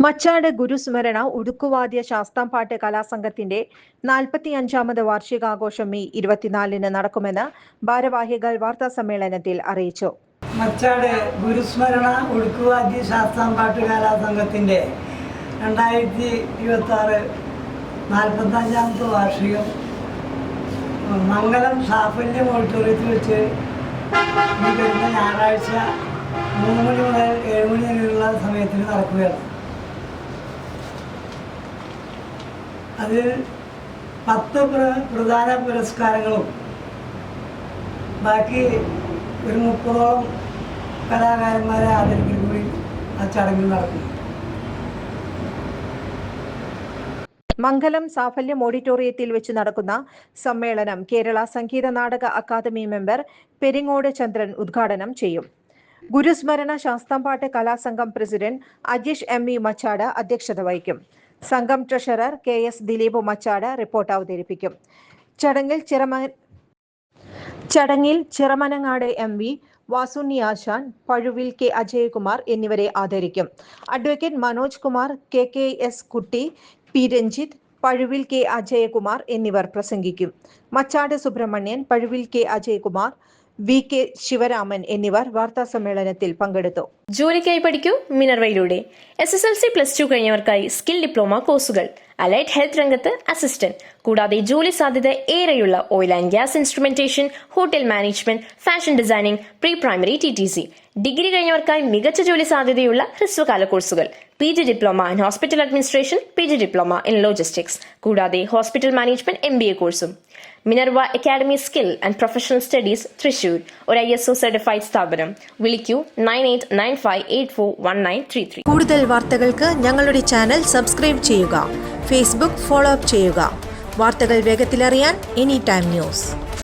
Machad ഗുരുസ്മരണ ഉടുക്കുവാദ്യ ശാസ്താംപാട്ട് കലാസംഘത്തിന്റെ 45ാമത് വാർഷികാഘോഷം May 24-ന് നടക്കുമെന്ന് ഭാരവാഹികൾ വാർത്താസമ്മേളനത്തിൽ അറിയിച്ചു. മച്ചാട് ഗുരുസ്മരണ ഉടുക്കുവാദ്യ ശാസ്താംപാട്ട് കലാസംഘത്തിന്റെ 2026 45ാമത്തെ വാർഷികം മംഗലം സാഫല്യം ഓഡിറ്റോറിയത്തിൽ വെച്ച് ഈ വരുന്ന ഞായറാഴ്ച 3 മണി മുതൽ 7 മണി വരെയുള്ള സമയത്തിന് നടക്കുകയാണ്. അതിൽ 10 പ്രധാന പുരസ്കാരങ്ങളും ബാക്കി ഒരു 30ഓളം കലാകാരന്മാരെ ആദരിക്കൽ കൂടി ആ ചടങ്ങിൽ നടക്കുന്നു. മംഗലം സാഫല്യം ഓഡിറ്റോറിയത്തിൽ വെച്ച് നടക്കുന്ന സമ്മേളനം കേരള സംഗീത നാടക അക്കാദമി മെമ്പർ പെരിങ്ങോട് ചന്ദ്രൻ ഉദ്ഘാടനം ചെയ്യും. Gurusmarana Sasthampattu Kalasangham president Ajeesh ME. മച്ചാട് അധ്യക്ഷത വഹിക്കും. സംഘം treasurer KS Dileep Machad report അവതരിപ്പിക്കും. ചടങ്ങിൽ ചിറമനങ്ങാട് MV വാസുണ്ണി ആശാൻ, പഴുവിൽ K. അജയകുമാർ എന്നിവരെ ആദരിക്കും. അഡ്വക്കേറ്റ് മനോജ് കുമാർ, KKS കുട്ടി, P. രഞ്ജിത്ത്, പഴുവിൽ K. അജയകുമാർ എന്നിവർ പ്രസംഗിക്കും. മച്ചാട് സുബ്രഹ്മണ്യൻ, പഴുവിൽ K. അജയകുമാർ, VK ശിവരാമൻ എന്നിവർ വാർത്താസമ്മേളനത്തിൽ പങ്കെടുത്തു. ജോലിക്കായി പഠിക്കൂ മിനർവയിലൂടെ. SSLC +2 കഴിഞ്ഞവർക്കായി സ്കിൽ ഡിപ്ലോമ കോഴ്സുകൾ, അലൈഡ് ഹെൽത്ത് രംഗത്ത് അസിസ്റ്റന്റ്, കൂടാതെ ജോലി സാധ്യത ഏറെയുള്ള oil and gas instrumentation, hotel management, fashion designing, pre primary TTC. Degree കഴിഞ്ഞവർക്കായി മികച്ച ജോലി സാധ്യതയുള്ള ഹ്രസ്വകാല കോഴ്സുകൾ, PG diploma in hospital administration, PG diploma in logistics, കൂടാതെ ഹോസ്പിറ്റൽ മാനേജ്മെന്റ് MBA കോഴ്സും. Minerva academy skill and professional studies Thrissur ഒരു ISO സർട്ടിഫൈഡ് സ്ഥാപനം. വിളിക്കൂ 9895841933. കൂടുതൽ വാർത്തകൾക്ക് ഞങ്ങളുടെ ചാനൽ സബ്സ്ക്രൈബ് ചെയ്യുക. ഫേസ്ബുക്ക് ഫോളോ അപ്പ് ചെയ്യുക. വാർത്തകൾ വേഗത്തിലറിയാൻ Anytime News.